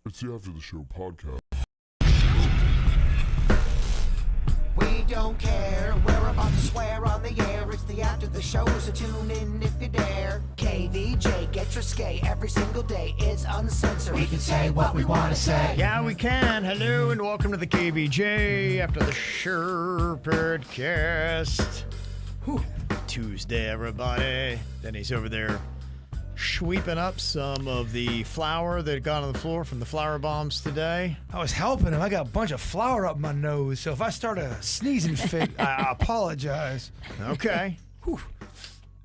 It's the After the Show podcast. We don't care, we're about to swear on the air. It's the After the Show, so tune in if you dare. KVJ gets risque every single day. It's uncensored. We can say what we want to say. Yeah, we can. Hello and welcome to the KVJ After the Show podcast. Whew. Tuesday, everybody. Denny's over there sweeping up some of the flour that got on the floor from the flour bombs today. I was helping him. I got a bunch of flour up my nose, so if I start a sneezing fit, I apologize. Okay.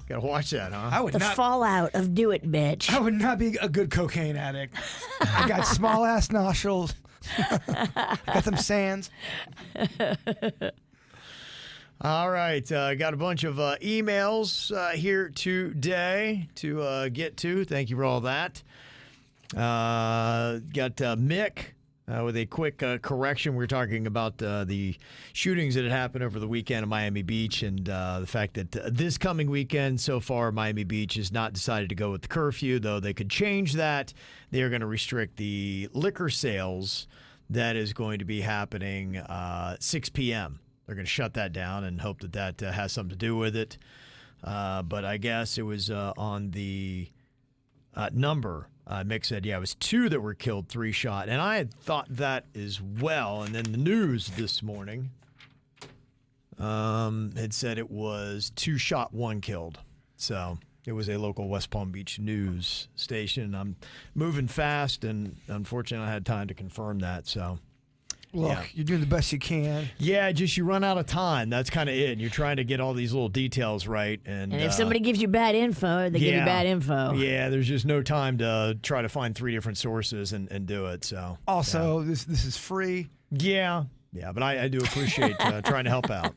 Gotta watch that, huh? I would The not. fallout of do it, bitch. I would not be a good cocaine addict. I got small ass nostrils. I got them sands. All right, got a bunch of emails here today to get to. Thank you for all that. Got Mick with a quick correction. We were talking about the shootings that had happened over the weekend in Miami Beach and the fact that this coming weekend, so far, Miami Beach has not decided to go with the curfew, though they could change that. They are going to restrict the liquor sales that is going to be happening 6 p.m. They're going to shut that down and hope that that has something to do with it. But I guess it was on the number. Mick said, yeah, it was 2 that were killed, 3 shot. And I had thought that as well. And then the news this morning had said it was 2 shot, 1 killed. So it was a local West Palm Beach news station. I'm moving fast, and unfortunately I had time to confirm that. So. Look, Yeah. you're doing the best you can. Yeah, just you run out of time. That's kind of it. And you're trying to get all these little details right. And if somebody gives you bad info, they give you bad info. Yeah, there's just no time to try to find 3 different sources and do it. So Also, this is free. yeah, but I do appreciate trying to help out.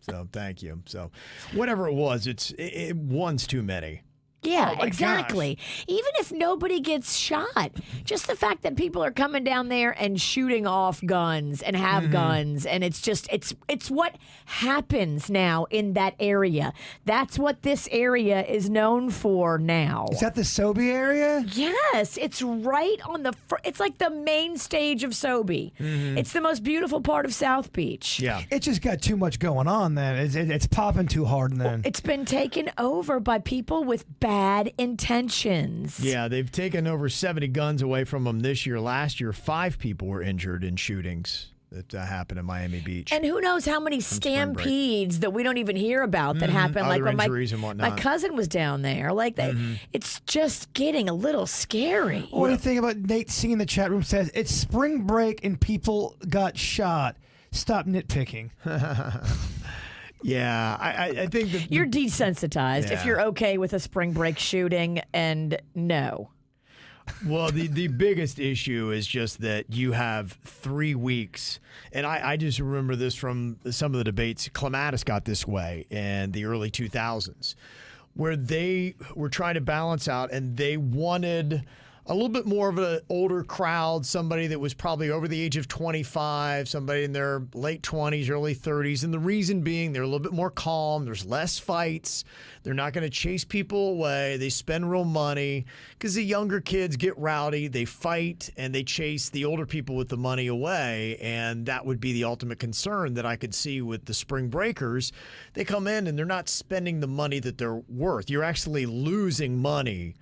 So thank you. So whatever it was, it one's too many. Yeah, Oh my exactly. Even if nobody gets shot, just the fact that people are coming down there and shooting off guns and have guns, and it's just it's what happens now in that area. That's what this area is known for now. Is that the Sobey area? Yes, it's right on the. It's like the main stage of Sobey. It's the most beautiful part of South Beach. Yeah. It just got too much going on then. It's popping too hard then. It's been taken over by people with bad intentions. Yeah, they've taken over 70 guns away from them this year. Last year, 5 people were injured in shootings that happened in Miami Beach. And who knows how many spring break. stampedes that we don't even hear about that happen. Other Like when injuries and whatnot. my cousin was down there. Like it's just getting a little scary. What do you think about Nate C in the chat room says, it's spring break and people got shot. Stop nitpicking. Yeah, I think that You're desensitized if Yeah. you're okay with a spring break shooting, and no. Well, the biggest issue is just that you have 3 weeks, and I just remember this from some of the debates. Clematis got this way in the early 2000s, where they were trying to balance out, and they wanted a little bit more of an older crowd, somebody that was probably over the age of 25, somebody in their late 20s, early 30s. And the reason being they're a little bit more calm. There's less fights. They're not going to chase people away. They spend real money because the younger kids get rowdy. They fight and they chase the older people with the money away. And that would be the ultimate concern that I could see with the spring breakers. They come in and they're not spending the money that they're worth. You're actually losing money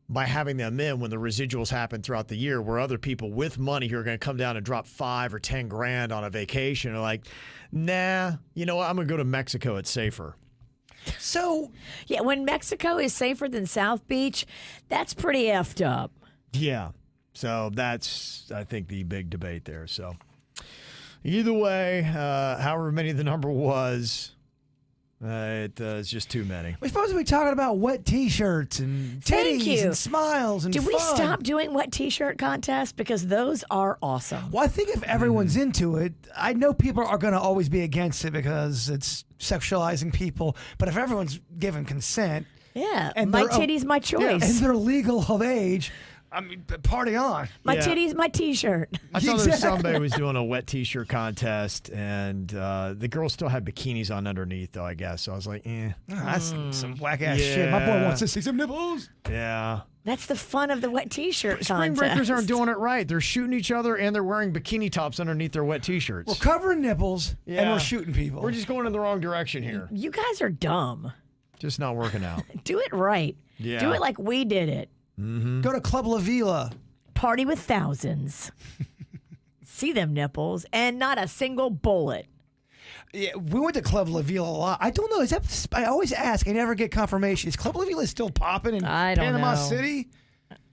by having them in when the residuals happen throughout the year, where other people with money who are going to come down and drop 5 or 10 grand on a vacation are like, nah, you know what? I'm going to go to Mexico. It's safer. So, Yeah, when Mexico is safer than South Beach, that's pretty effed up. Yeah. So that's, I think, the big debate there. So either way, however many the number was, it's just too many. we're supposed to be talking about wet T-shirts and Thank titties you. and smiles and Do we fun. stop doing wet T-shirt contests? Because those are awesome. Well, I think if everyone's into it, I know people are going to always be against it because it's sexualizing people. But if everyone's given consent Yeah, And my they're- titty's my choice. and they're legal of age, I mean, party on. My Yeah. titties, my T-shirt. I saw there was Exactly. somebody was doing a wet T-shirt contest, and the girls still had bikinis on underneath, though, I guess. So I was like, That's some whack ass shit. My boy Yeah. wants to see some nipples. yeah. That's the fun of the wet T-shirt Spring contest. breakers aren't doing it right. They're shooting each other, and they're wearing bikini tops underneath their wet T-shirts. We're covering nipples and Yeah. we're shooting people. We're just going in the wrong direction here. You guys are dumb. Just not working out. Do it right. Yeah. Do it like we did it. Go to Club La Vila. Party with thousands. See them nipples and not a single bullet. Yeah, we went to Club La Vila a lot. I don't know. Is that? I always ask. I never get confirmation. Is Club La Vila still popping in I don't Panama know. City?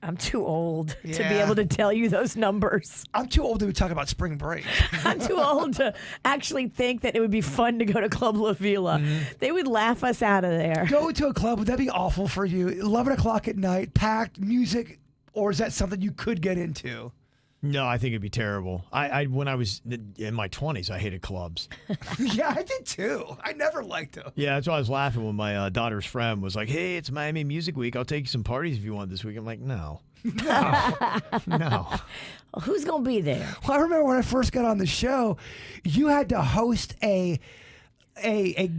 I'm too old to be Yeah. able to tell you those numbers. I'm too old to be talking about spring break. I'm too old to actually think that it would be fun to go to Club La Vila. They would laugh us out of there. Go to a club. Would that be awful for you? 11 o'clock at night, packed music, or is that something you could get into? No, I think it'd be terrible. I when I was in my 20s, I hated clubs. Yeah, I did too. I never liked them. Yeah, that's why I was laughing when my daughter's friend was like, "Hey, it's Miami Music Week. I'll take you some parties if you want this week." I'm like, "No, no." Who's going to be there? Well, I remember when I first got on the show, you had to host a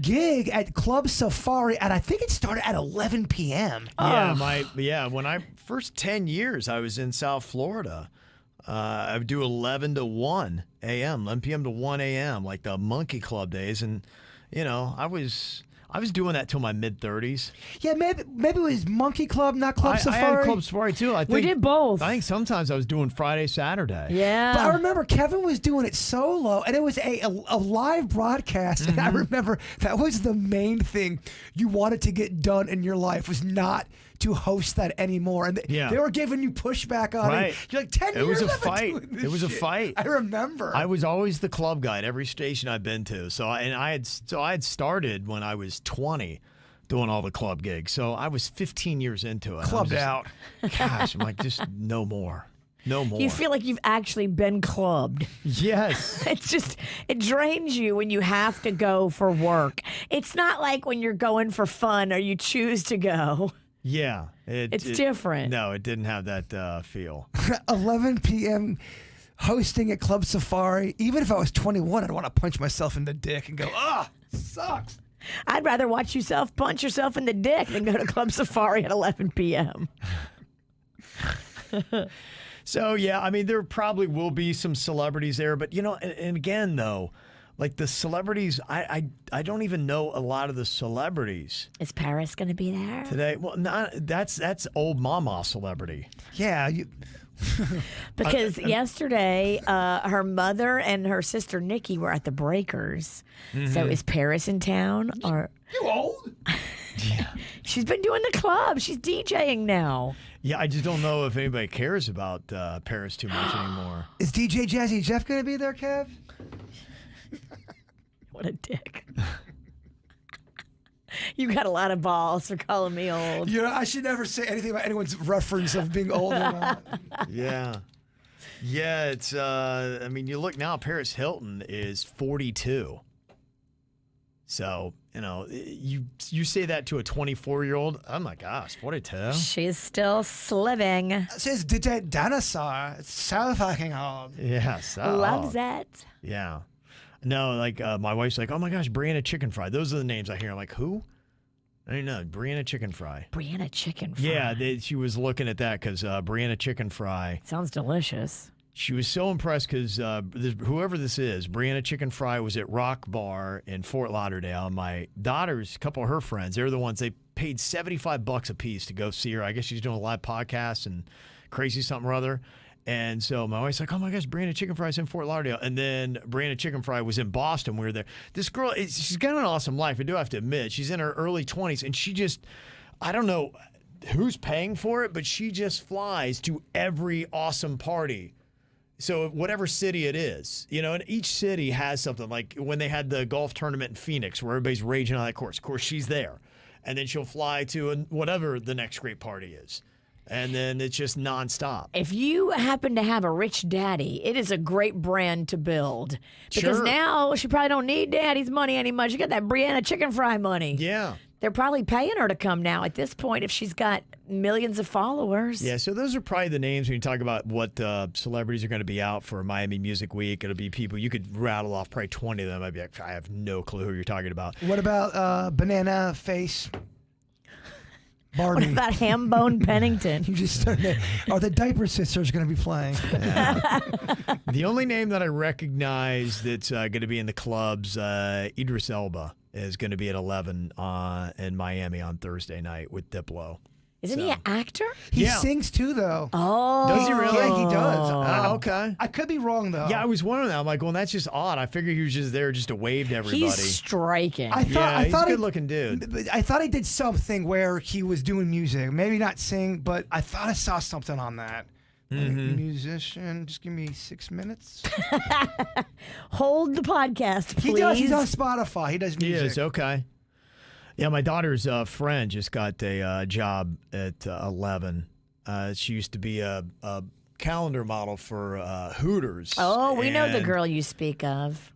gig at Club Safari, and I think it started at 11 p.m. Yeah, when I first 10 years I was in South Florida. I would do 11 to 1 a.m., 11 p.m. to 1 a.m., like the Monkey Club days. And, you know, I was doing that till my mid-30s. Yeah, maybe it was Monkey Club, not Club I Safari. had Club Safari, too. I think, We did both. I think sometimes I was doing Friday, Saturday. Yeah. But I remember Kevin was doing it solo, and it was a live broadcast. And I remember that was the main thing you wanted to get done in your life, was not to host that anymore. And Yeah. they were giving you pushback on Right. it. You're like, 10 It was years a I've been fight. doing this It was a shit." fight. I remember. I was always the club guy at every station I've been to. I had started when I was 20 doing all the club gigs. So I was 15 years into it. Clubbed out. Gosh, I'm like, just no more. No more. You feel like you've actually been clubbed. Yes. It's just, it drains you when you have to go for work. It's not like when you're going for fun or you choose to go. Yeah. It's different. No, it didn't have that feel. 11 p.m. hosting at Club Safari. Even if I was 21, I'd want to punch myself in the dick and go, sucks. I'd rather watch yourself punch yourself in the dick than go to Club Safari at 11 p.m. So, yeah, I mean, there probably will be some celebrities there. But, you know, and again, though, like the celebrities, I don't even know a lot of the celebrities Is Paris going to be there? today. Well, that's old mama celebrity. Yeah. Because yesterday, her mother and her sister Nikki were at the Breakers. So is Paris in town? Or You old? she's been doing the club. She's DJing now. Yeah, I just don't know if anybody cares about Paris too much anymore. Is DJ Jazzy Jeff going to be there, Kev? What a dick. You got a lot of balls for calling me old. You know, I should never say anything about anyone's reference of being old or not. Yeah. Yeah, it's I mean, you look now, Paris Hilton is 42. So, you know, you say that to a 24-year-old, oh my gosh, 42. She's still sliving. It says DJ Dinosaur. It's so fucking old. Yeah, so Loves it. Yeah. No, like my wife's like, oh my gosh, Brianna Chicken Fry. Those are the names I hear. I'm like, who? I don't know. Brianna Chicken Fry. Brianna chicken fry. Yeah, she was looking at that because Brianna Chicken Fry. Sounds delicious. She was so impressed because whoever this is, Brianna Chicken Fry, was at Rock Bar in Fort Lauderdale. My daughter's, a couple of her friends, they're the ones, they paid $75 a piece to go see her. I guess she's doing a live podcast and crazy something or other. And so my wife's like, oh my gosh, Brianna Chicken Fry's in Fort Lauderdale. And then Brianna Chicken Fry was in Boston. We were there. This girl, she's got an awesome life. I do have to admit. She's in her early 20s. And she just, I don't know who's paying for it, but she just flies to every awesome party. So whatever city it is, you know, and each city has something. Like when they had the golf tournament in Phoenix where everybody's raging on that course. Of course, she's there. And then she'll fly to whatever the next great party is. And then it's just nonstop. If you happen to have a rich daddy, it is a great brand to build. Because Sure. now she probably don't need daddy's money anymore. She got that Brianna Chicken Fry money. Yeah. They're probably paying her to come now at this point if she's got millions of followers. Yeah, so those are probably the names when you talk about what celebrities are going to be out for Miami Music Week. It'll be people, you could rattle off probably 20 of them. I'd be like, I have no clue who you're talking about. What about Banana Face? Barney. What about Hambone Pennington? You just started. Are the Diaper Sisters going to be playing? The only name that I recognize that's going to be in the clubs, Idris Elba is going to be at 11 in Miami on Thursday night with Diplo. Isn't he an actor? He Yeah. sings too, though. Oh. Does he really? Yeah, he does. Okay. I could be wrong, though. Yeah, I was wondering that. I'm like, well, that's just odd. I figured he was just there just to wave to everybody. He's striking. I thought, yeah, I he's thought a good-looking dude. I thought he did something where he was doing music. Maybe not sing, but I thought I saw something on that. Musician, just give me 6 minutes. Hold the podcast, please. He does. He's on Spotify. He does He music. is, okay. Yeah, my daughter's friend just got a job at 11. She used to be a calendar model for Hooters. Oh, we know the And- girl you speak of.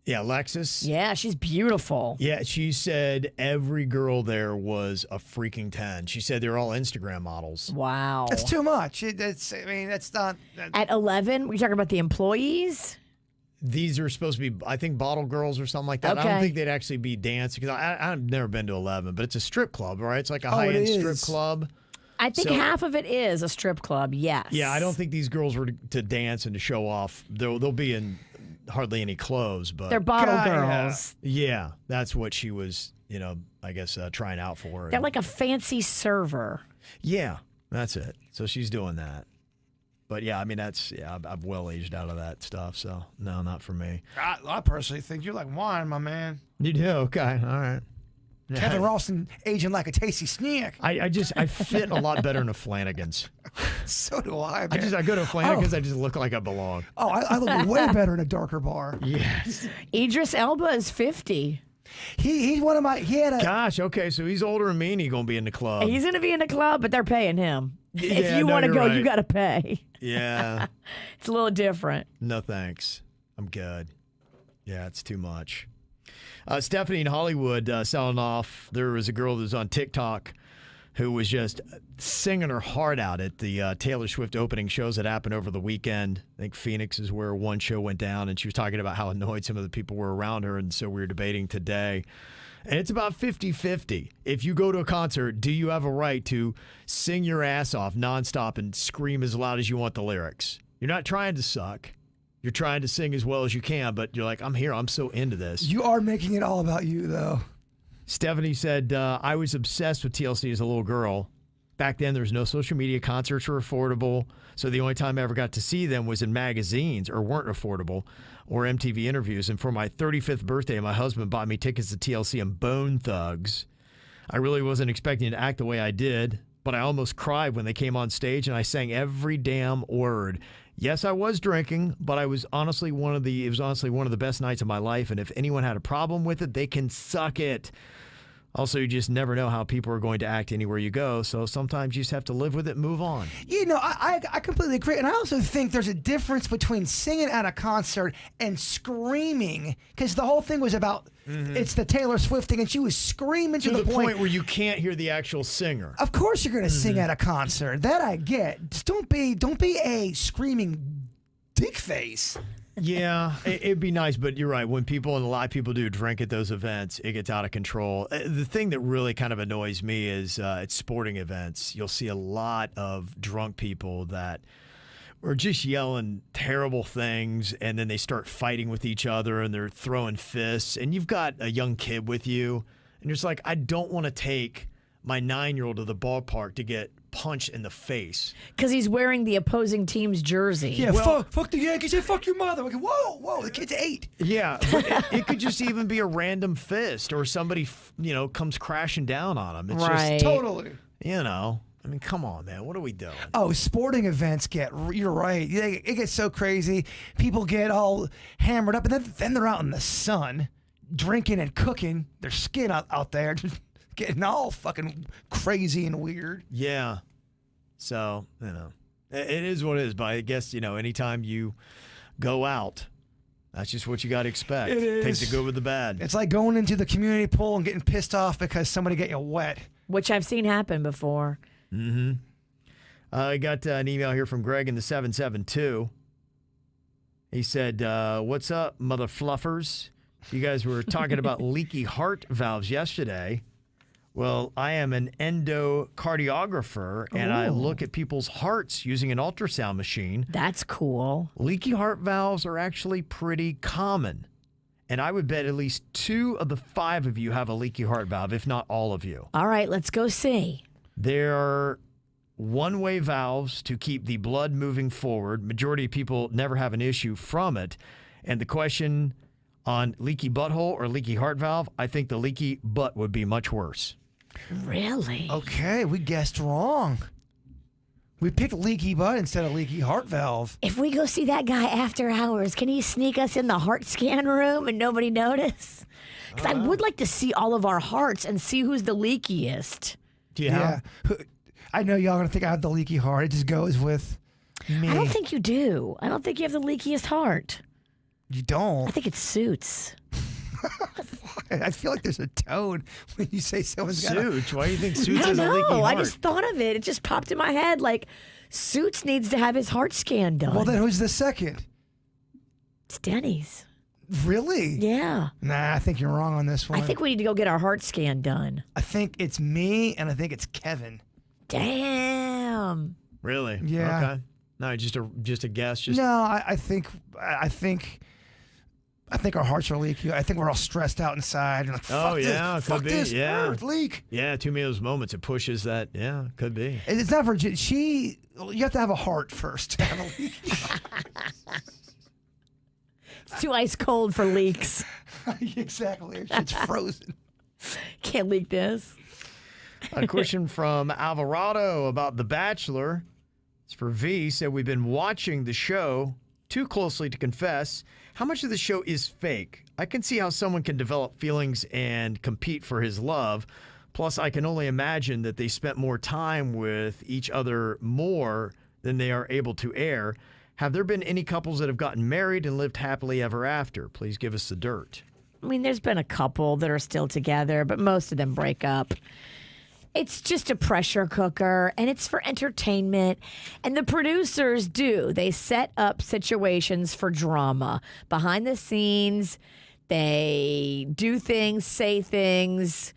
Yeah, Alexis. Yeah, she's beautiful. Yeah, she said every girl there was a freaking 10. She said they're all Instagram models. Wow. That's too much. That's not. At 11, we talking about the employees? These are supposed to be, I think, bottle girls or something like that. I Okay. don't think they'd actually be dancing because I've never been to 11, but it's a strip club, right? It's like a Oh, it high-end strip is. club. I think So- half of it is a strip club, yes. Yeah, I don't think these girls were to dance and to show off. They'll be in hardly any clothes, but They're bottle God, yeah. girls. yeah, that's what she was, I guess trying out for. They're like a fancy server. Yeah, that's it. So she's doing that. But yeah, I mean, I've well aged out of that stuff. So no, not for me. I personally think you're like wine, my man. You do? Okay. All right. Yeah. Kevin Ralston aging like a tasty snack. I fit a lot better in a Flanagan's. So do I, man. I go to Flanagan's, I just look like I belong. Oh, I look way better in a darker bar. Yes. Idris Elba is 50. He's one of my. He had a. Gosh, okay, so he's older than me and he's going to be in the club. He's going to be in the club, but they're paying him. Yeah, If you no, want to you're go, right. you got to pay. Yeah. It's a little different. No thanks. I'm good. Yeah, it's too much. Stephanie in Hollywood selling off. There was a girl that was on TikTok who was just singing her heart out at the Taylor Swift opening shows that happened over the weekend. I think Phoenix is where one show went down, and she was talking about how annoyed some of the people were around her, and so we were debating today. And it's about 50-50. If you go to a concert, do you have a right to sing your ass off nonstop and scream as loud as you want the lyrics? You're not trying to suck. You're trying to sing as well as you can, but you're like, I'm here. I'm so into this. You are making it all about you, though. Stephanie said, I was obsessed with TLC as a little girl. Back then, there was no social media. Concerts were affordable. So the only time I ever got to see them was in magazines or weren't affordable or MTV interviews. And for my 35th birthday, my husband bought me tickets to TLC and Bone Thugs. I really wasn't expecting to act the way I did, but I almost cried when they came on stage and I sang every damn word. Yes, I was drinking, but it was honestly one of the best nights of my life. And if anyone had a problem with it, they can suck it. Also, you just never know how people are going to act anywhere you go. So sometimes you just have to live with it and move on. I completely agree. And I also think there's a difference between singing at a concert and screaming, because the whole thing was about it's the Taylor Swift thing, and she was screaming to To the point where you can't hear the actual singer. Of course you're going to sing at a concert. That I get. Just don't be a screaming dick face. Yeah, it'd be nice, but you're right. When people, and a lot of people do drink at those events, it gets out of control. The thing that really kind of annoys me is at sporting events, you'll see a lot of drunk people that are just yelling terrible things, and then they start fighting with each other, and they're throwing fists, and you've got a young kid with you, and you're just like, I don't want to take my 9-year-old to the ballpark to get punched in the face. Because he's wearing the opposing team's jersey. Yeah, Well- fuck the Yankees. Say fuck your mother. Like, whoa, the kid's 8. Yeah, but it could just even be a random fist or somebody, comes crashing down on him. It's Right. Totally. just, I mean, come on, man. What are we doing? Oh, sporting events you're right. It gets so crazy. People get all hammered up, and then they're out in the sun drinking and cooking their skin out there, just getting all fucking crazy and weird. Yeah. So, it is what it is. But I guess, anytime you go out, that's just what you got to expect. It Take is. the good with the bad. It's like going into the community pool and getting pissed off because somebody got you wet. Which I've seen happen before. I got an email here from Greg in the 772. He said, what's up, mother fluffers? You guys were talking about leaky heart valves yesterday. Well, I am an endocardiographer, and I look at people's hearts using an ultrasound machine. That's cool. Leaky heart valves are actually pretty common. And I would bet at least 2 of the 5 of you have a leaky heart valve, if not all of you. All right, let's go see. There are one-way valves to keep the blood moving forward. Majority of people never have an issue from it. And the question on leaky butthole or leaky heart valve, I think the leaky butt would be much worse. Really? Okay, we guessed wrong. We picked leaky butt instead of leaky heart valve. If we go see that guy after hours, can he sneak us in the heart scan room and nobody notice? Because I would like to see all of our hearts and see who's the leakiest. Yeah. I know y'all gonna think I have the leaky heart. It just goes with me. I don't think you do. I don't think you have the leakiest heart. You don't. I think it suits. I feel like there's a tone when you say someone's got a... Suits? Why do you think Suits I has a leaky know. heart? I just thought of it. It just popped in my head. Like, Suits needs to have his heart scan done. Well, then who's the second? It's Denny's. Really? Yeah. Nah, I think you're wrong on this one. I think we need to go get our heart scan done. I think it's me, and I think it's Kevin. Damn. Really? Yeah. Okay. No, just a guess. No, I think our hearts are leaky. I think we're all stressed out inside. And like, fuck this, yeah, fuck could be. this, Yeah. leak. Yeah, too many of those moments. It pushes that. Yeah, could be. It's not for you have to have a heart first to have a leak. It's too ice cold for leaks. Exactly. It's frozen. Can't leak this. A question from Alvarado about The Bachelor. It's for V. Said, we've been watching the show too closely to confess. How much of the show is fake? I can see how someone can develop feelings and compete for his love. Plus, I can only imagine that they spent more time with each other more than they are able to air. Have there been any couples that have gotten married and lived happily ever after? Please give us the dirt. I mean, there's been a couple that are still together, but most of them break up. It's just a pressure cooker, and it's for entertainment. And the producers they set up situations for drama. Behind the scenes, they do things, say things,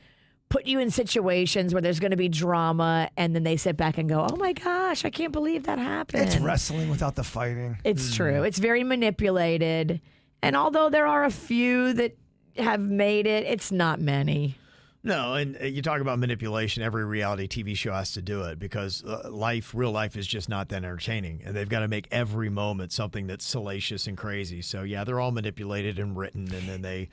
put you in situations where there's going to be drama, and then they sit back and go, oh my gosh, I can't believe that happened. It's wrestling without the fighting. It's true. It's very manipulated. And although there are a few that have made it, it's not many. No, and you talk about manipulation. Every reality TV show has to do it because real life is just not that entertaining. And they've got to make every moment something that's salacious and crazy. So, yeah, they're all manipulated and written, and then they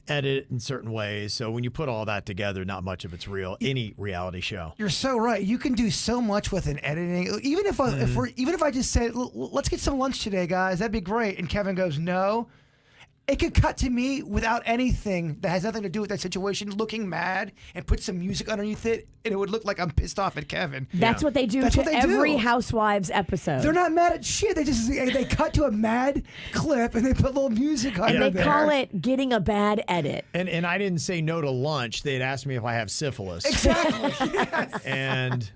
edit in certain ways. So when you put all that together, not much of it's real. Any reality show. You're so right. You can do so much with an editing. Even if I just said, let's get some lunch today, guys, that'd be great. And Kevin goes, no. It could cut to me without anything that has nothing to do with that situation, looking mad, and put some music underneath it, and it would look like I'm pissed off at Kevin. That's what they do That's to what they every do. Housewives episode. They're not mad at shit. They cut to a mad clip and they put a little music on and it. they call it getting a bad edit. And I didn't say no to lunch. They'd asked me if I have syphilis. Exactly. Yes. And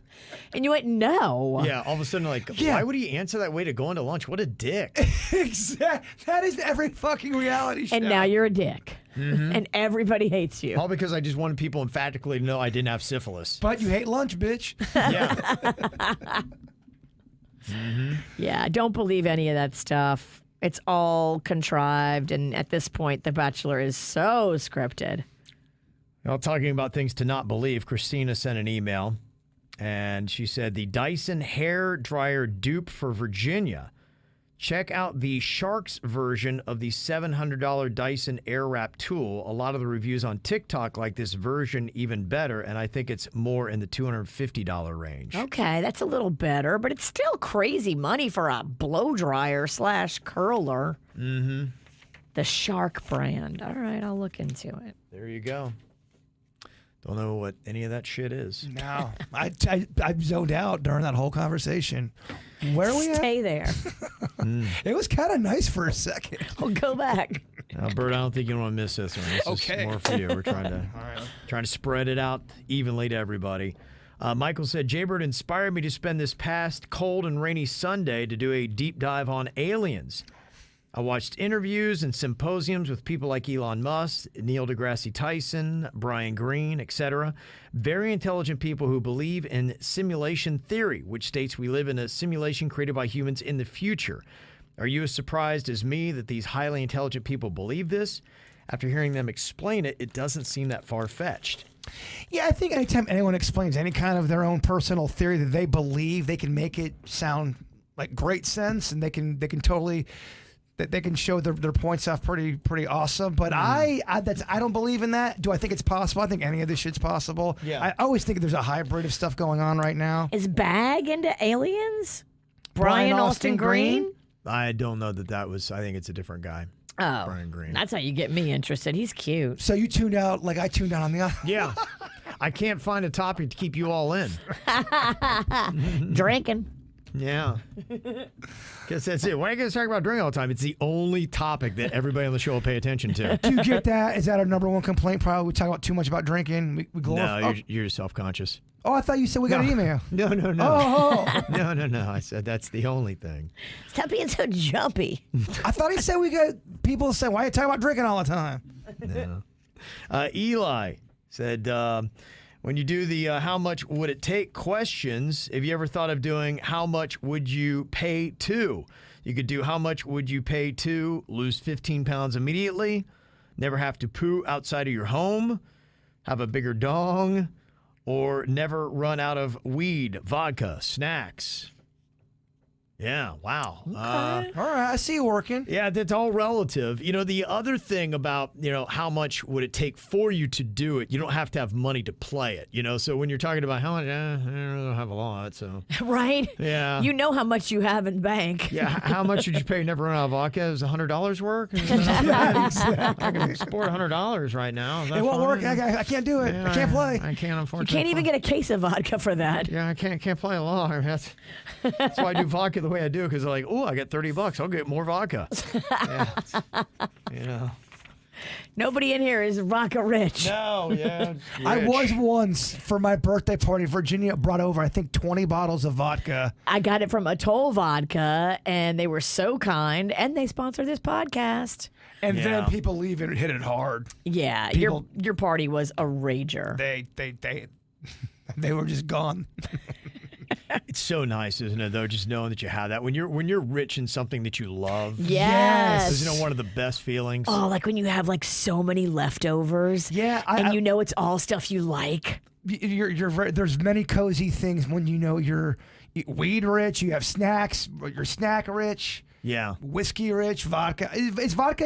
you went, no. Yeah, all of a sudden, why would he answer that way to go into lunch? What a dick. Exactly. That is every fucking reality show. And now you're a dick. And everybody hates you. All because I just wanted people emphatically to know I didn't have syphilis. But you hate lunch, bitch. Yeah. Yeah, don't believe any of that stuff. It's all contrived. And at this point, The Bachelor is so scripted. Well, talking about things to not believe, Christina sent an email. And she said, the Dyson hair dryer dupe for Virginia. Check out the Sharks version of the $700 Dyson Airwrap tool. A lot of the reviews on TikTok like this version even better, and I think it's more in the $250 range. Okay, that's a little better, but it's still crazy money for a blow dryer / curler. Mm-hmm. The Shark brand. All right, I'll look into it. There you go. Don't know what any of that shit is. No. I zoned out during that whole conversation. Where are we at? Stay there. It was kind of nice for a second. We'll go back. Now, Bert, I don't think you want to miss this one. This Okay. is more for you. We're trying to spread it out evenly to everybody. Michael said, Jaybird inspired me to spend this past cold and rainy Sunday to do a deep dive on aliens. I watched interviews and symposiums with people like Elon Musk, Neil deGrasse Tyson, Brian Greene, etc. Very intelligent people who believe in simulation theory, which states we live in a simulation created by humans in the future. Are you as surprised as me that these highly intelligent people believe this? After hearing them explain it, it doesn't seem that far-fetched. Yeah, I think anytime anyone explains any kind of their own personal theory that they believe, they can make it sound like great sense, and they can totally that they can show their points off pretty awesome. But I don't believe in that. Do I think it's possible? I think any of this shit's possible. Yeah. I always think there's a hybrid of stuff going on right now. Is Bag into aliens? Brian Austin Green? I don't know that was, I think it's a different guy. Oh, Brian Greene. that's how you get me interested. He's cute. So you tuned out like I tuned out on the other. Yeah. I can't find a topic to keep you all in. Drinking. Yeah. Guess that's it. Why are you guys talking about drinking all the time? It's the only topic that everybody on the show will pay attention to. Do you get that? Is that our number one complaint? Probably we talk about too much about drinking. We No, you're self-conscious. Oh, I thought you said we got an email. No. Oh. No. I said that's the only thing. Stop being so jumpy. I thought he said we got people say, why are you talking about drinking all the time? No. Eli said, when you do the how much would it take questions, have you ever thought of doing how much would you pay to? You could do how much would you pay to lose 15 pounds immediately, never have to poo outside of your home, have a bigger dong, or never run out of weed, vodka, snacks. Yeah, wow. Okay. All right, I see you working. Yeah, that's all relative. You know, the other thing about, how much would it take for you to do it, you don't have to have money to play it, So when you're talking about how much, I don't have a lot, so. Right? Yeah. You know how much you have in bank. Yeah, how much would you pay never run out of vodka? Is $100 work? I can sport $100 right now. Is that It won't fine? work. I can't do it. Yeah, I can't play. I can't, You unfortunately. can't even get a case of vodka for that. Yeah, I can't play along. That's why I do vodka the way I do, because they're like, oh, I got $30. I'll get more vodka. Yeah, Nobody in here is vodka rich. No, yeah. I was once for my birthday party. Virginia brought over, I think, 20 bottles of vodka. I got it from Atoll Vodka, and they were so kind, and they sponsor this podcast. And Yeah. then people leave and hit it hard. Yeah, People- your party was a rager. They were just gone. It's so nice, isn't it, though, just knowing that you have that. When you're rich in something that you love, Yes. isn't it one of the best feelings? Oh, like when you have like so many leftovers. Yeah, and you know it's all stuff you like. There's many cozy things when you're weed rich, you have snacks, you're snack rich. Yeah. Whiskey rich, vodka. Is vodka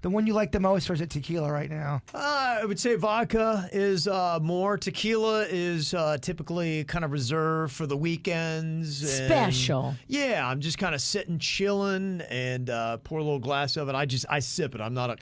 the one you like the most, or is it tequila right now? I would say vodka is more. Tequila is typically kind of reserved for the weekends. and- Special. Yeah, I'm just kind of sitting, chilling, and pour a little glass of it. I sip it. I'm not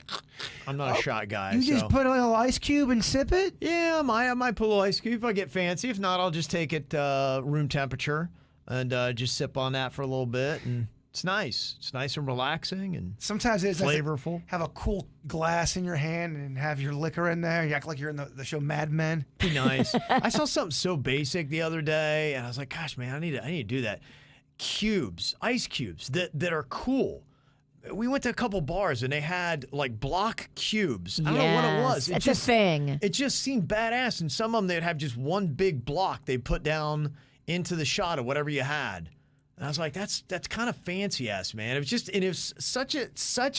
a shot guy. You just so. put a little ice cube and sip it? Yeah, I might put a little ice cube if I get fancy. If not, I'll just take it room temperature and just sip on that for a little bit. And it's nice. It's nice and relaxing and Sometimes it's nice to flavorful. have a cool glass in your hand and have your liquor in there. You act like you're in the show Mad Men. Be nice. I saw something so basic the other day, and I was like, "Gosh, man, I need to do that." Cubes, ice cubes that are cool. We went to a couple bars and they had like block cubes. I don't know what it was. It's a thing. It just seemed badass, and some of them they'd have just one big block they put down into the shot of whatever you had. And I was like, that's kind of fancy ass, man. It was such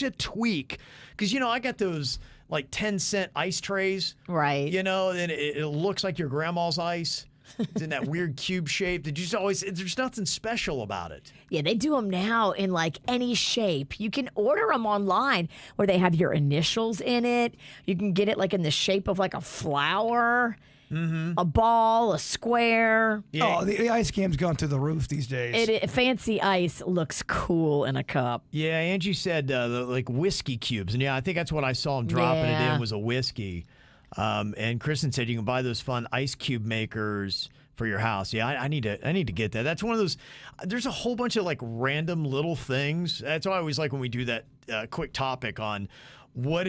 a tweak, because I got those like 10-cent ice trays, Right. and it looks like your grandma's ice. It's in that weird cube shape. There's nothing special about it. Yeah, they do them now in like any shape. You can order them online where they have your initials in it. You can get it like in the shape of like a flower, a ball, a square. Yeah. Oh, the ice game's gone through the roof these days. Fancy ice looks cool in a cup. Yeah, Angie said like whiskey cubes, and yeah, I think that's what I saw him dropping it Yeah. in was a whiskey. And Kristen said you can buy those fun ice cube makers for your house. Yeah, I need to get that. That's one of those. There's a whole bunch of like random little things. That's why I always like when we do that quick topic on what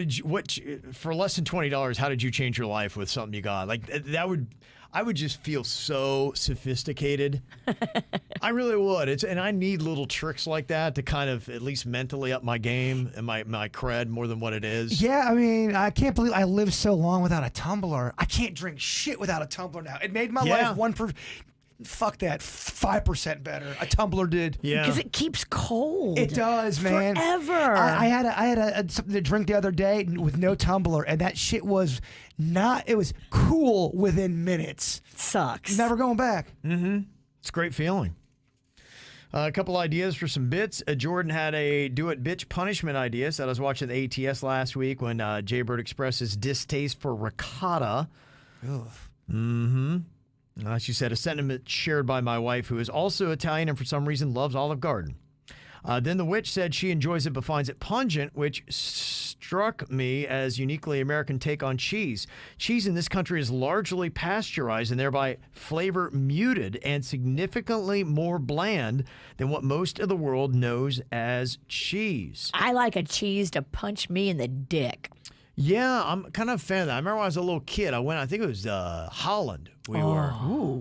for less than $20. How did you change your life with something you got? Like that would. I would just feel so sophisticated. I really would. And I need little tricks like that to kind of at least mentally up my game and my cred more than what it is. Yeah, I mean, I can't believe I lived so long without a tumbler. I can't drink shit without a tumbler now. It made my life fuck that, 5% better. A tumbler did. Yeah. Because it keeps cold. It does, man. Forever. I had something to drink the other day with no tumbler, and that shit was not. It was cool within minutes. Sucks. Never going back. It's a great feeling. A couple ideas for some bits. Jordan had a do it bitch punishment idea. Said I was watching the ATS last week when Jaybird expressed his distaste for ricotta. She said a sentiment shared by my wife, who is also Italian and for some reason loves Olive Garden. Then the witch said she enjoys it but finds it pungent, which struck me as uniquely American take on cheese. Cheese in this country is largely pasteurized and thereby flavor muted and significantly more bland than what most of the world knows as cheese. I like a cheese to punch me in the dick. Yeah, I'm kind of a fan of that. I remember when I was a little kid, I think it was Holland we were.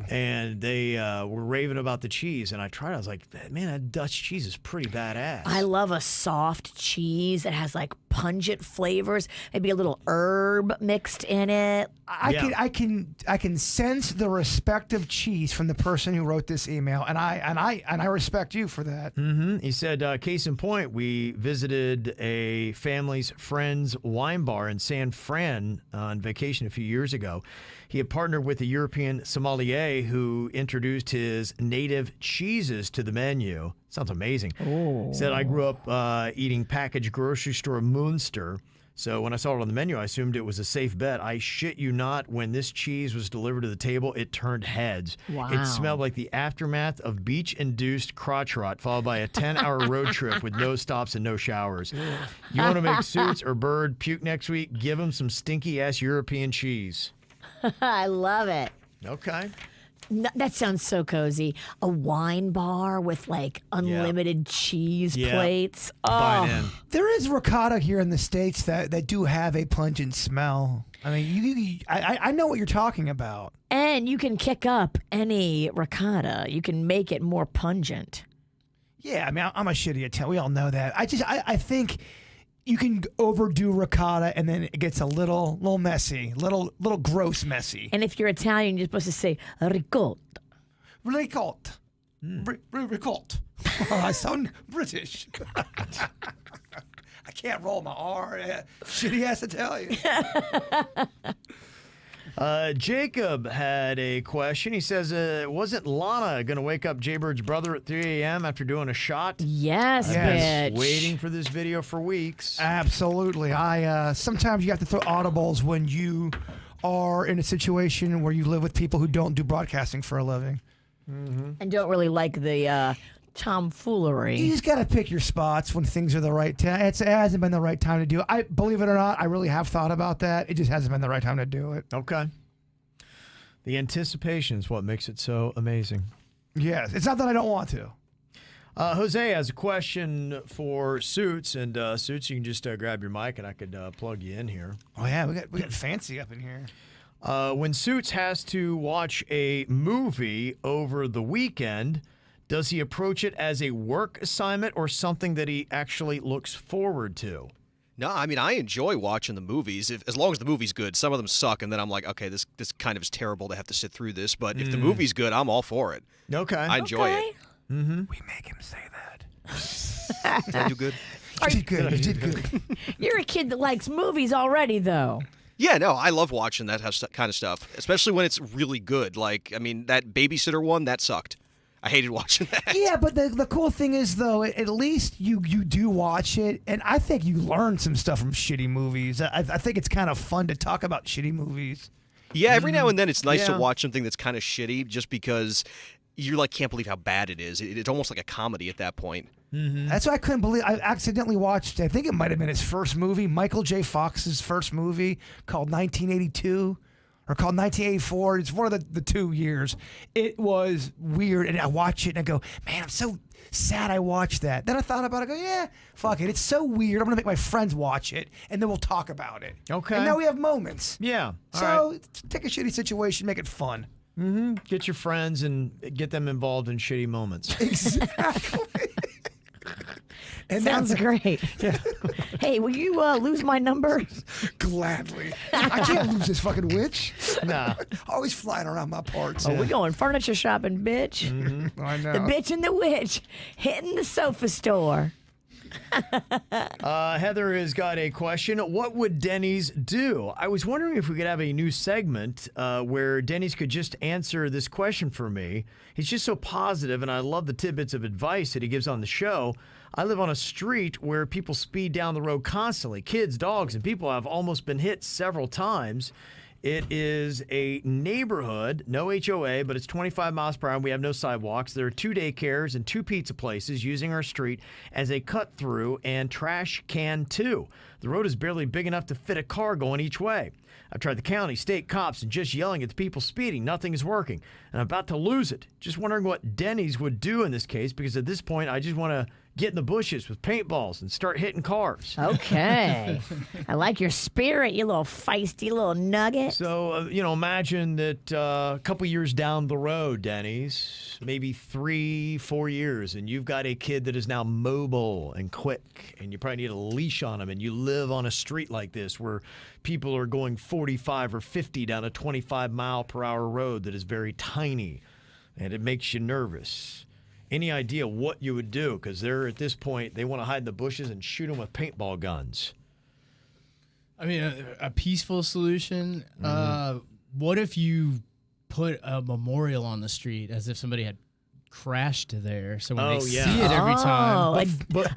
And they were raving about the cheese. And I tried it. I was like, man, that Dutch cheese is pretty badass. I love a soft cheese that has like pungent flavors, maybe a little herb mixed in it. I can sense the respect of cheese from the person who wrote this email, and I respect you for that. He said, case in point, we visited a family's friend's wine bar in San Fran on vacation a few years ago. He had partnered with a European sommelier who introduced his native cheeses to the menu. Sounds amazing. He said, I grew up eating packaged grocery store Munster. So when I saw it on the menu, I assumed it was a safe bet. I shit you not, when this cheese was delivered to the table, it turned heads. Wow. It smelled like the aftermath of beach-induced crotch rot, followed by a 10-hour road trip with no stops and no showers. You want to make Suits or Bird puke next week? Give them some stinky-ass European cheese. I love it. Okay. No, that sounds so cozy. A wine bar with like unlimited cheese plates. Buy it in. There is ricotta here in the States that do have a pungent smell. I mean, I know what you're talking about. And you can kick up any ricotta. You can make it more pungent. Yeah, I mean, I'm a shitty Italian. We all know that. I think you can overdo ricotta and then it gets a little messy, little gross messy. And if you're Italian, you're supposed to say ricotta. Ricotta. Ricotta. I sound British. I can't roll my R. Shitty ass Italian. Jacob had a question. He says, wasn't Lana going to wake up Jaybird's brother at 3 a.m. after doing a shot? Yes, I've bitch. been waiting for this video for weeks. Absolutely. Sometimes you have to throw audibles when you are in a situation where you live with people who don't do broadcasting for a living. And don't really like the tomfoolery. You just got to pick your spots when things are the right time. It hasn't been the right time to do it. I believe it or not, I really have thought about that. It just hasn't been the right time to do it. Okay. The anticipation is what makes it so amazing. Yes. It's not that I don't want to. Jose has a question for Suits, and Suits, you can just grab your mic and I could plug you in here. Oh yeah, we got fancy up in here. When Suits has to watch a movie over the weekend, does he approach it as a work assignment or something that he actually looks forward to? No, I mean, I enjoy watching the movies, as long as the movie's good. Some of them suck, and then I'm like, okay, this kind of is terrible to have to sit through this. But if the movie's good, I'm all for it. Okay. I enjoy it. Mm-hmm. We make him say that. Did I do good? You did good. You did good. You're a kid that likes movies already, though. Yeah, no, I love watching that kind of stuff, especially when it's really good. Like, I mean, that Babysitter one, that sucked. I hated watching that. Yeah, but the cool thing is, though, at least you do watch it, and I think you learn some stuff from shitty movies. I think it's kind of fun to talk about shitty movies. Yeah, every now and then it's nice to watch something that's kind of shitty just because you like can't believe how bad it is. It's almost like a comedy at that point. Mm-hmm. That's why I couldn't believe I accidentally watched, I think it might have been his first movie, Michael J. Fox's first movie called 1982. Or called 1984. It's one of the 2 years. It was weird, and I watch it and I go, man, I'm so sad I watched that. Then I thought about it. I go, yeah, fuck it. It's so weird. I'm gonna make my friends watch it, and then we'll talk about it. Okay. And now we have moments. Yeah. So take a shitty situation, make it fun. Get your friends and get them involved in shitty moments. Exactly. And Sounds that's great. Hey, will you lose my number? gladly. I can't lose this fucking witch. Nah. Always flying around my parts. Oh, we going furniture shopping, bitch. I know. The bitch and the witch hitting the sofa store. Heather has got a question. What would Denny's do? I was wondering if we could have a new segment where Denny's could just answer this question for me. He's just so positive, and I love the tidbits of advice that he gives on the show. I live on a street where people speed down the road constantly. Kids, dogs, and people have almost been hit several times. It is a neighborhood, no HOA, but it's 25 miles per hour. We have no sidewalks. There are 2 daycares and 2 pizza places using our street as a cut through and trash can too. The road is barely big enough to fit a car going each way. I've tried the county, state cops, and just yelling at the people speeding. Nothing is working, and I'm about to lose it. Just wondering what Denny's would do in this case, because at this point, I just want to get in the bushes with paintballs and start hitting cars. Okay. I like your spirit, you little feisty little nugget. So, imagine that a couple years down the road, Denny's, maybe 3-4 years, and you've got a kid that is now mobile and quick, and you probably need a leash on him, and you live on a street like this where people are going 45 or 50 down a 25-mile-per-hour road that is very tiny, and it makes you nervous. Any idea what you would do? Because they're at this point, they want to hide in the bushes and shoot them with paintball guns. I mean, a peaceful solution. What if you put a memorial on the street as if somebody had crashed there? So when they see it every time.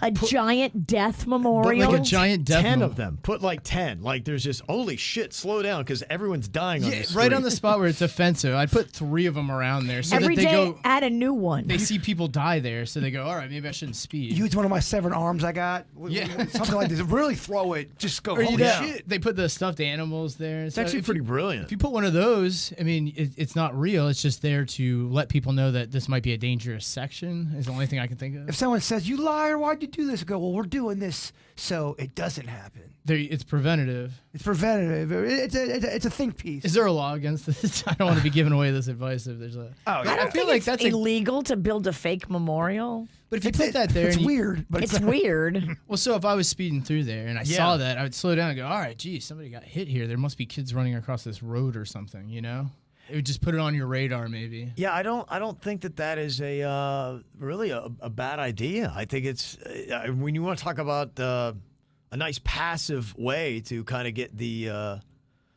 A giant death memorial? Like a giant death 10 of them. Put like 10. Like there's just, holy shit, slow down because everyone's dying on this street. Right on the spot where it's offensive. I'd put 3 of them around there so Every that they day, go. add a new one. They see people die there, so they go, all right, maybe I shouldn't speed. Use one of my severed arms I got. Yeah. Something like this. Really throw it. Just go, Or holy shit. They put the stuffed animals there. It's actually pretty brilliant. If you put one of those, I mean, it's not real. It's just there to let people know that this might be a dangerous section. Is the only thing I can think of. If someone says, you liar, why'd you do this? I go, well, we're doing this so it doesn't happen. It's preventative. It's preventative. It's a think piece. Is there a law against this? I don't want to be giving away this advice if there's a. Oh, yeah. I don't feel think like it's that's illegal to build a fake memorial. But if you put that there, It's and you, weird, but It's weird. well, so if I was speeding through there and I saw that, I would slow down and go, all right, geez, somebody got hit here. There must be kids running across this road or something, you know? It would just put it on your radar, maybe. Yeah, I don't think that is a really a bad idea. I think it's when you want to talk about a nice passive way to kind of get the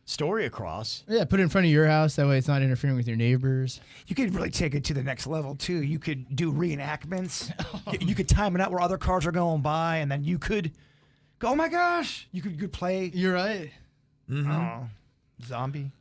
story across. Yeah, put it in front of your house. That way it's not interfering with your neighbors. You could really take it to the next level, too. You could do reenactments. You could time it out where other cars are going by, and then you could go, oh, my gosh. You could play. You're right. Zombie.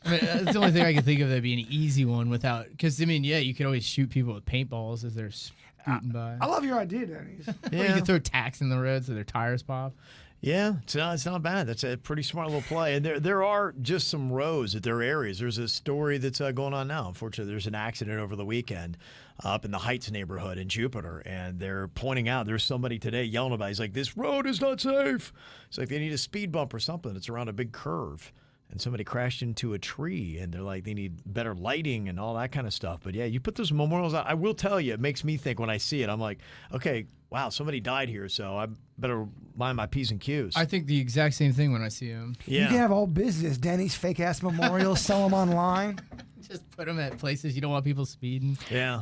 I mean, that's the only thing I can think of that'd be an easy one without, because I mean, yeah, you could always shoot people with paintballs as they're scooting by. I love your idea, Denny's. Or you could throw tacks in the road so their tires pop. Yeah, it's not bad. That's a pretty smart little play. And there are just some roads at their areas. There's a story that's going on now. Unfortunately, there's an accident over the weekend up in the Heights neighborhood in Jupiter, and they're pointing out there's somebody today yelling about it. He's like, this road is not safe. It's like they need a speed bump or something. It's around a big curve. And somebody crashed into a tree, and they're like, they need better lighting and all that kind of stuff. But yeah, you put those memorials out. I will tell you, it makes me think when I see it, I'm like, okay, wow, somebody died here, so I better mind my P's and Q's. I think the exact same thing when I see them. Yeah. You can have all business. Denny's fake ass memorials, sell them online. Just put them at places you don't want people speeding. Yeah.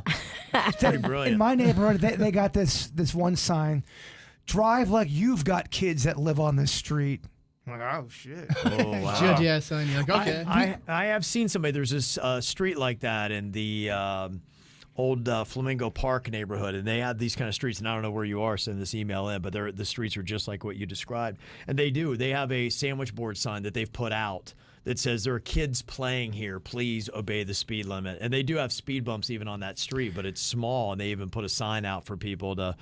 It's pretty brilliant. In my neighborhood, they got this one sign: drive like you've got kids that live on this street. I'm like, oh shit. Oh, wow. Judge, yeah, selling you like, okay. I have seen somebody. There's this street like that in the old Flamingo Park neighborhood, and they have these kind of streets. And I don't know where you are, send this email in, but the streets are just like what you described. And they have a sandwich board sign that they've put out that says there are kids playing here. Please obey the speed limit. And they do have speed bumps even on that street, but it's small, and they even put a sign out for people to,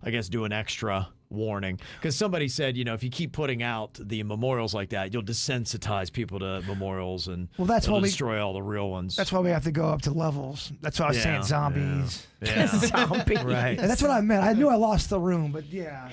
I guess, do an extra warning. Because somebody said, if you keep putting out the memorials like that, you'll desensitize people to memorials, and that's why we destroy all the real ones. That's why we have to go up to levels. That's why I was saying zombies. Yeah. Zombie. Right. And that's what I meant. I knew I lost the room, but yeah.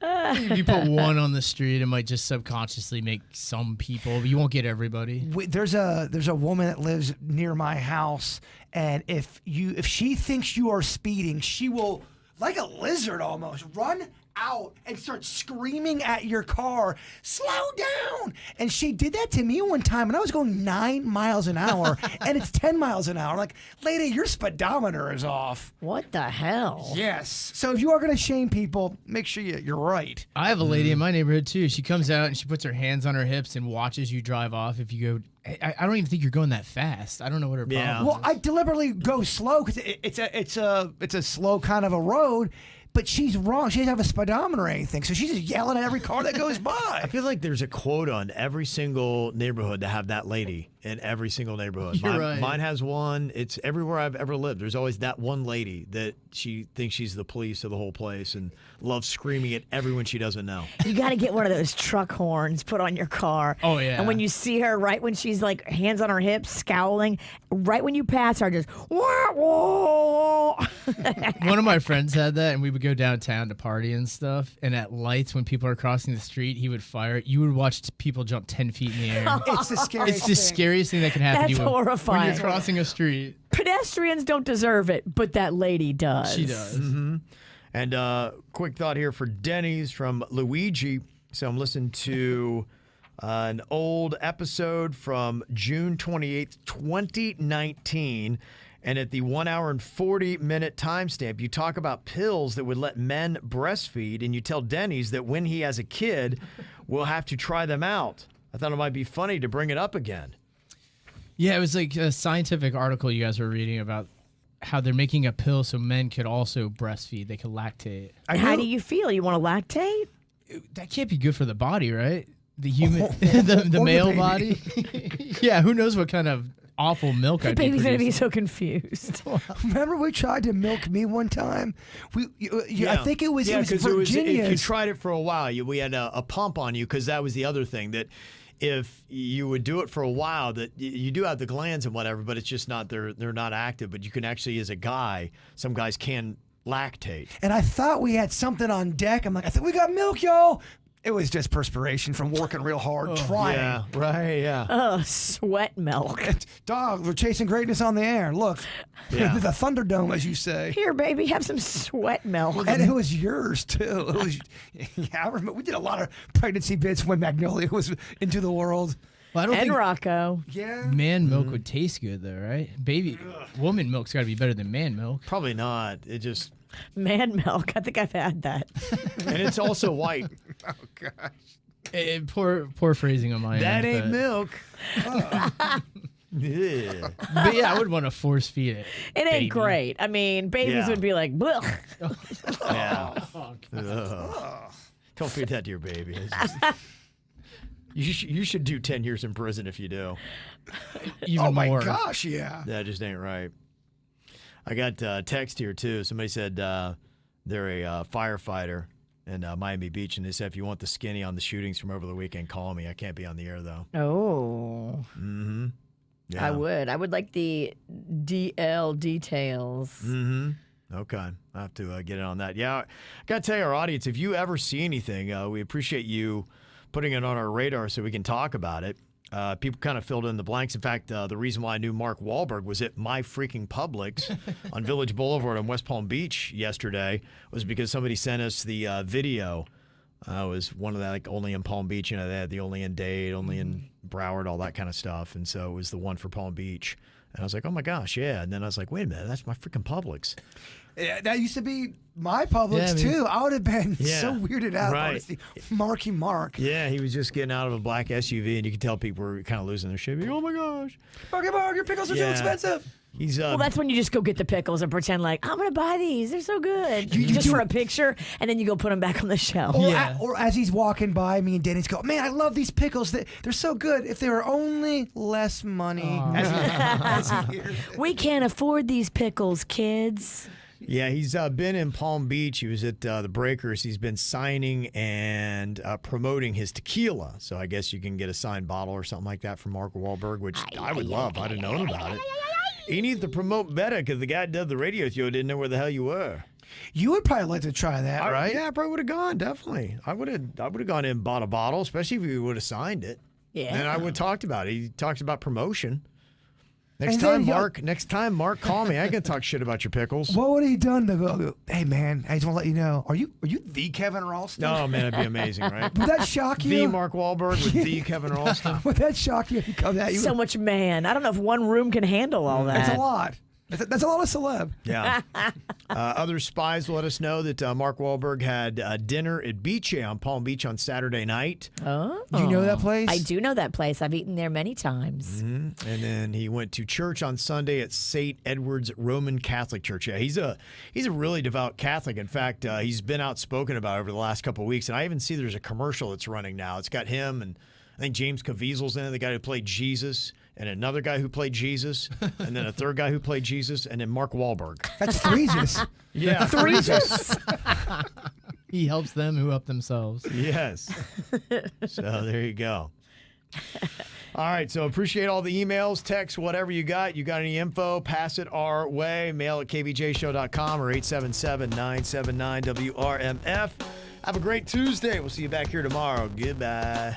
If you put one on the street, it might just subconsciously make some people, but you won't get everybody. There's a woman that lives near my house, and if she thinks you are speeding, she will, like a lizard almost, run out and start screaming at your car, slow down. And she did that to me one time, and I was going 9 miles an hour, and it's 10 miles an hour. I'm like, lady, your speedometer is off. What the hell? Yes. So if you are going to shame people, make sure you're right. I have a lady in my neighborhood too. She comes out and she puts her hands on her hips and watches you drive off. If you go, I don't even think you're going that fast. I don't know what her problem Well, is. I deliberately go slow because it's a slow kind of a road. But she's wrong. She doesn't have a speedometer or anything, so she's just yelling at every car that goes by. I feel like there's a quote on every single neighborhood to have that lady in every single neighborhood. You're right. Mine has one. It's everywhere I've ever lived. There's always that one lady that she thinks she's the police of the whole place and loves screaming at everyone she doesn't know. You got to get one of those truck horns put on your car. Oh, yeah. And when you see her, right when she's like hands on her hips, scowling, right when you pass her, just wah, wah. One of my friends had that, and we would go downtown to party and stuff. And at lights, when people are crossing the street, he would fire it. You would watch people jump 10 feet in the air. It's the scariest It's the scariest thing that can happen That's to you when horrifying. you're crossing a street. Pedestrians don't deserve it, but that lady does. She does. And quick thought here for Denny's from Luigi. So I'm listening to an old episode from June 28th, 2019. And at the 1 hour and 40-minute timestamp, you talk about pills that would let men breastfeed, and you tell Denny's that when he has a kid, we'll have to try them out. I thought it might be funny to bring it up again. Yeah, it was like a scientific article you guys were reading about how they're making a pill so men could also breastfeed. They could lactate. How do you feel? You want to lactate? That can't be good for the body, right? The human, the male baby. body. Yeah, who knows what kind of awful milk The I'd be baby's going to be producing. so confused. Remember we tried to milk me one time? I think it was because Virginia. if you tried it for a while, we had a pump on you because that was the other thing that if you would do it for a while, that you do have the glands and whatever, but it's just not they're not active. But you can actually, as a guy, some guys can lactate. And I thought we had something on deck. I'm like, I think we got milk, y'all. It was just perspiration from working real hard, trying. Yeah, right, yeah. Oh, sweat milk. Dog, we're chasing greatness on the air. Look, Yeah. the Thunderdome, as you say. Here, baby, have some sweat milk. And it was yours, too. It was, I remember we did a lot of pregnancy bits when Magnolia was into the world. Well, I don't And think Rocco. Yeah. man milk would taste good though, right? Woman milk's got to be better than man milk. Probably not. It just, Man milk. I think I've had that. and it's also white. Oh, gosh. Poor phrasing on my That end. ain't but- milk. Yeah. But yeah, I would want to force feed it. It ain't baby. great. I mean, babies Yeah. would be like, blech. Yeah. Ugh. Don't feed that to your baby. It's just- you should do 10 years in prison if you do. Even Oh, my more. gosh, yeah. That just ain't right. I got a text here, too. Somebody said they're a firefighter in Miami Beach, and they said, if you want the skinny on the shootings from over the weekend, call me. I can't be on the air, though. Oh, Mm-hmm. Yeah. I would. I would like the DL details. Mm-hmm. Okay. I have to get in on that. Yeah, I got to tell you, our audience, if you ever see anything, we appreciate you putting it on our radar so we can talk about it. People kind of filled in the blanks. In fact, the reason why I knew Mark Wahlberg was at My Freaking Publix on Village Boulevard in West Palm Beach yesterday was because somebody sent us the video. It was one of that, like, only in Palm Beach. You know, they had the only in Dade, only in Broward, all that kind of stuff. And so it was the one for Palm Beach. And I was like, oh, my gosh, yeah. And then I was like, wait a minute, that's My Freaking Publix. Yeah, that used to be my Publix, Yeah, I mean- too. I would have been Yeah. so weirded out. Right. Honestly. Marky Mark. Yeah, he was just getting out of a black SUV, and you could tell people were kind of losing their shit. Like, oh, my gosh. Marky Mark, your pickles are Yeah. too expensive. He's Well, that's when you just go get the pickles and pretend like, I'm going to buy these. They're so good. You just do- for a picture, and then you go put them back on the shelf. Or, Yeah. or as he's walking by, me and Dennis go, man, I love these pickles. They're so good. If they were only less money. As he hears it. We can't afford these pickles, kids. Yeah, he's been in Palm Beach. He was at the Breakers. He's been signing and promoting his tequila. So I guess you can get a signed bottle or something like that from Mark Wahlberg, which I would love. I'd have known about it. He needs to promote better because the guy that did the radio show didn't know where the hell you were. You would probably like to try that, right? Yeah, I probably would have gone. Definitely, I would have gone in and bought a bottle, especially if you would have signed it. Yeah. And I would have talked about it. He talks about promotion. Next And time, then Mark, call me. I can talk shit about your pickles. What would he done to go? Hey man, I just want to let you know. Are you the Kevin Ralston? No, man, it'd be amazing, right? Would that shock you? The Mark Wahlberg with the Kevin Ralston. Would that shock you if you come that? So much man. I don't know if one room can handle all that. That's a lot. That's a lot of celeb. Yeah. Other spies let us know that Mark Wahlberg had dinner at Beachy on Palm Beach on Saturday night. Oh. Do you know that place? I do know that place. I've eaten there many times. Mm-hmm. And then he went to church on Sunday at St. Edward's Roman Catholic Church. Yeah, he's a really devout Catholic. In fact, he's been outspoken about it over the last couple of weeks. And I even see there's a commercial that's running now. It's got him and I think James Caviezel's in it, the guy who played Jesus, and another guy who played Jesus, and then a third guy who played Jesus, and then Mark Wahlberg. That's Threesus. Yeah, Threesus. He helps them who help themselves. Yes. So there you go. All right, so appreciate all the emails, texts, whatever you got. You got any info, pass it our way. Mail at kvjshow.com or 877-979-WRMF. Have a great Tuesday. We'll see you back here tomorrow. Goodbye.